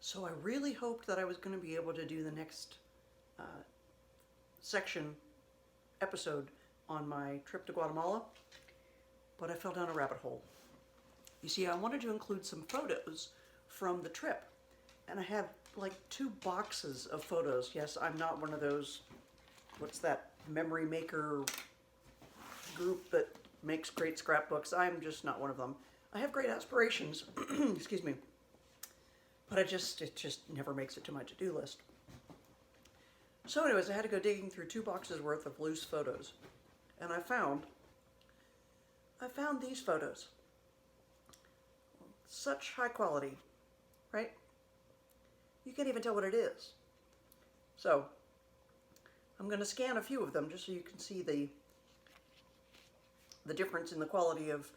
So I really hoped that I was going to be able to do the next uh, section episode on my trip to Guatemala, but I fell down a rabbit hole. You see, I wanted to include some photos from the trip, and I have like 2 boxes of photos. Yes, I'm not one of those, what's that, memory maker group that makes great scrapbooks. I'm just not one of them. I have great aspirations, excuse me, but it just never makes it to my to-do list. So anyways, I had to go digging through 2 boxes worth of loose photos, and I found these photos. Such high quality, right? You can't even tell what it is. So I'm going to scan a few of them just so you can see the difference in the quality of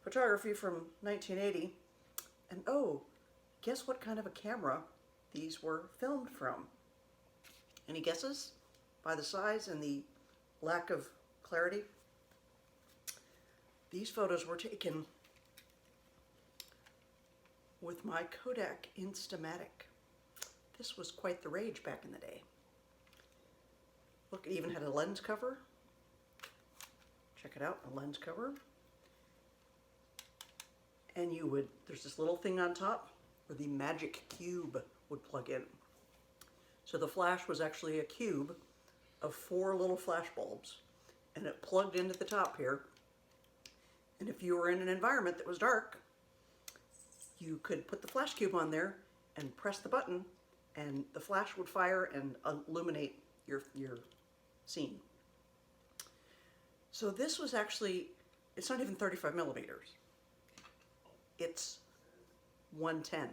photography from 1980. And oh, guess what kind of a camera these were filmed from? Any guesses? By the size and the lack of clarity? These photos were taken with my Kodak Instamatic. This was quite the rage back in the day. Look, it even had a lens cover. Check it out, a lens cover. And there's this little thing on top where the magic cube would plug in. So the flash was actually a cube of 4 little flash bulbs, and it plugged into the top here. And if you were in an environment that was dark, you could put the flash cube on there and press the button, and the flash would fire and illuminate your scene. So this was actually, it's not even 35 millimeters. It's 110.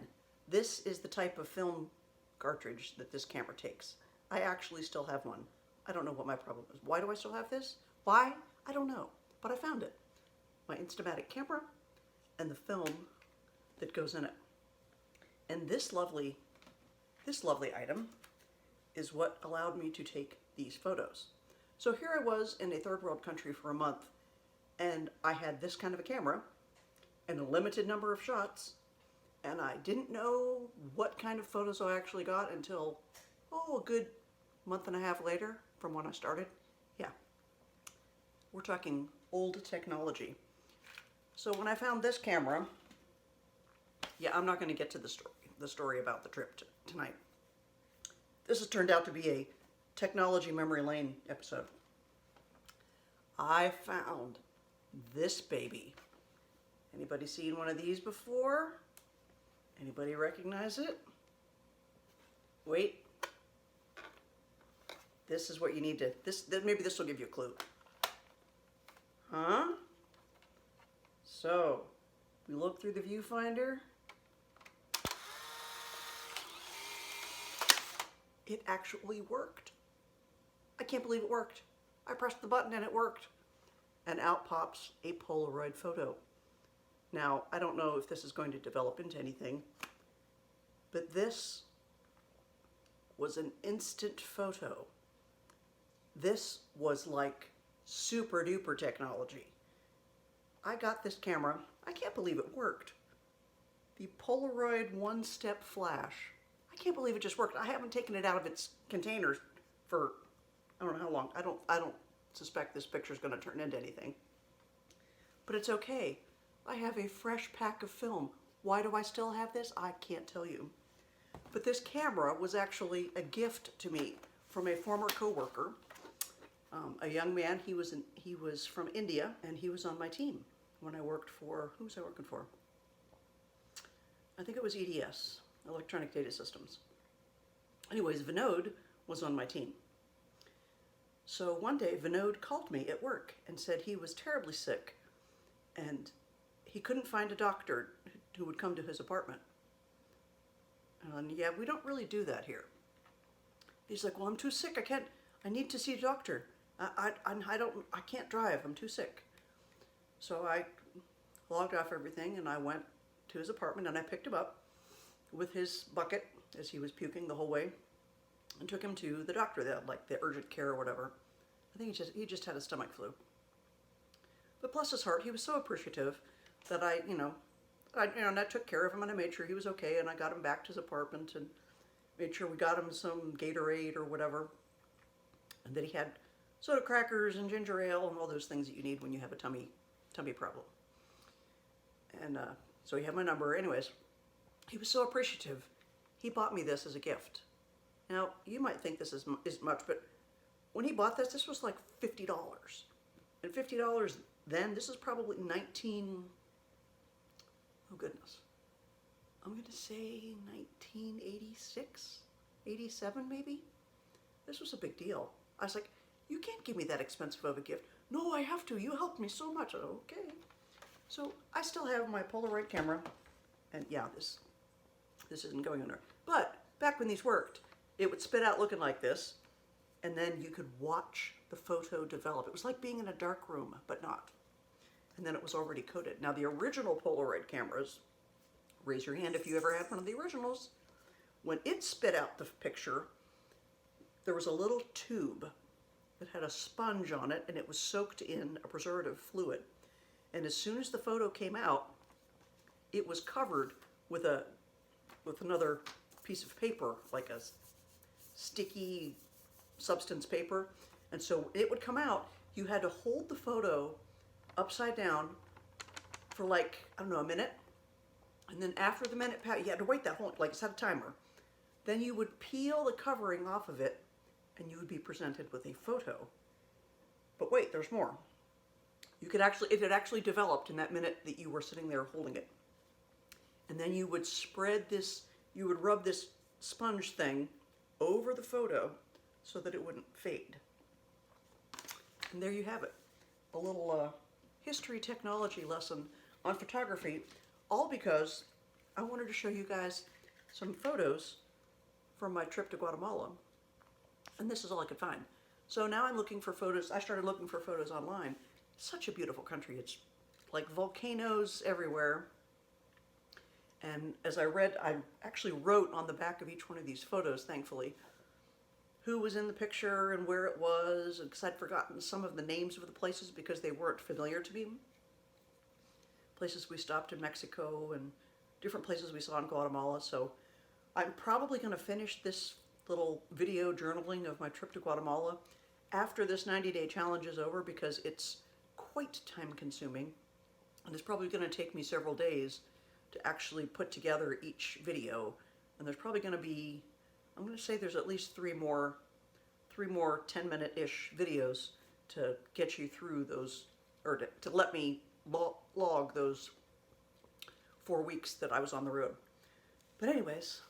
This is the type of film cartridge that this camera takes. I actually still have one. I don't know what my problem is. Why do I still have this? Why? I don't know, but I found it. My Instamatic camera and the film that goes in it. And this lovely item is what allowed me to take these photos. So here I was in a third world country for a month, and I had this kind of a camera and a limited number of shots, and I didn't know what kind of photos I actually got until, a good month and a half later from when I started. Yeah, we're talking old technology. So when I found this camera, yeah, I'm not going to get to the story about the trip tonight. This has turned out to be a technology memory lane episode. I found this baby. Anybody seen one of these before? Anybody recognize it? Wait. This is what you need to, maybe this will give you a clue. Huh? So, we look through the viewfinder. It actually worked. I can't believe it worked. I pressed the button and it worked. And out pops a Polaroid photo. Now, I don't know if this is going to develop into anything, but this was an instant photo. This was like super duper technology. I got this camera. I can't believe it worked. The Polaroid one-step flash. I can't believe it just worked. I haven't taken it out of its container for I don't know how long. I don't suspect this picture is going to turn into anything. But it's okay. I have a fresh pack of film. Why do I still have this? I can't tell you. But this camera was actually a gift to me from a former coworker, a young man. He was from India, and he was on my team when I worked for, who was I working for? I think it was EDS, Electronic Data Systems. Anyways, Vinod was on my team. So one day Vinod called me at work and said he was terribly sick and he couldn't find a doctor who would come to his apartment. And yeah, we don't really do that here. He's like, well, I'm too sick. I need to see a doctor. I can't drive. I'm too sick. So I logged off everything and I went to his apartment and I picked him up with his bucket as he was puking the whole way and took him to the doctor, like the urgent care or whatever. I think he just had a stomach flu. But bless his heart, he was so appreciative that I and I took care of him, and I made sure he was okay, and I got him back to his apartment and made sure we got him some Gatorade or whatever, and that he had soda crackers and ginger ale and all those things that you need when you have a tummy problem. And so he had my number. Anyways, he was so appreciative. He bought me this as a gift. Now, you might think this is much, but when he bought this, this was like $50. And $50 then, this is probably 19, oh goodness, I'm going to say 1986, 87 maybe? This was a big deal. I was like, you can't give me that expensive of a gift. No, I have to. You helped me so much. Okay. So I still have my Polaroid camera, and yeah, this isn't going under. But back when these worked, it would spit out looking like this, and then you could watch the photo develop. It was like being in a dark room, but not. And then it was already coded. Now the original Polaroid cameras, raise your hand if you ever had one of the originals, when it spit out the picture, there was a little tube that had a sponge on it, and it was soaked in a preservative fluid. And as soon as the photo came out, it was covered with another piece of paper, like a sticky substance paper. And so it would come out, you had to hold the photo upside down for like, I don't know, a minute. And then after the minute passed, you had to wait that whole, like it set a timer. Then you would peel the covering off of it, and you would be presented with a photo. But wait, there's more. You could actually, it had actually developed in that minute that you were sitting there holding it. And then you would spread this, you would rub this sponge thing over the photo so that it wouldn't fade. And there you have it. A little history technology lesson on photography, all because I wanted to show you guys some photos from my trip to Guatemala. And this is all I could find. So now I'm looking for photos. I started looking for photos online. Such a beautiful country. It's like volcanoes everywhere. And as I read, I actually wrote on the back of each one of these photos, thankfully, who was in the picture and where it was, because I'd forgotten some of the names of the places because they weren't familiar to me. Places we stopped in Mexico and different places we saw in Guatemala. So I'm probably going to finish this little video journaling of my trip to Guatemala after this 90-day challenge is over, because it's quite time consuming, and it's probably going to take me several days to actually put together each video. And there's probably going to be, I'm going to say there's at least three more 10-minute-ish videos to get you through those, or to let me log those 4 weeks that I was on the road. But anyways,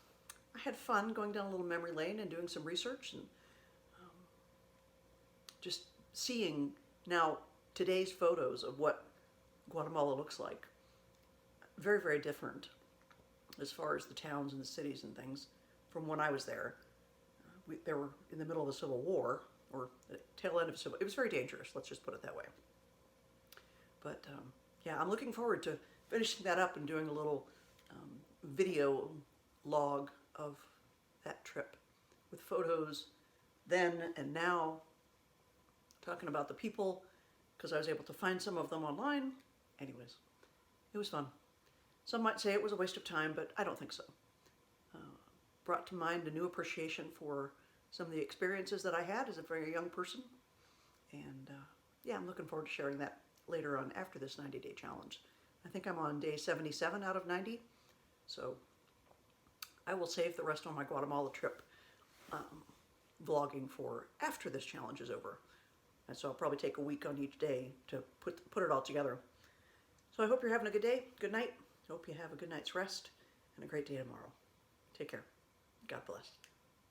I had fun going down a little memory lane and doing some research, and just seeing now today's photos of what Guatemala looks like. Very, very different as far as the towns and the cities and things from when I was there. They were in the middle of a civil war, or the tail end of a civil. It was very dangerous, let's just put it that way. But yeah, I'm looking forward to finishing that up and doing a little video log of that trip with photos then and now, talking about the people, because I was able to find some of them online. Anyways, it was fun. Some might say it was a waste of time, but I don't think so. Brought to mind a new appreciation for some of the experiences that I had as a very young person. And yeah, I'm looking forward to sharing that later on after this 90-day challenge. I think I'm on day 77 out of 90. So I will save the rest on my Guatemala trip vlogging for after this challenge is over. And so I'll probably take a week on each day to put it all together. So I hope you're having a good day, good night. Hope you have a good night's rest and a great day tomorrow. Take care. God bless.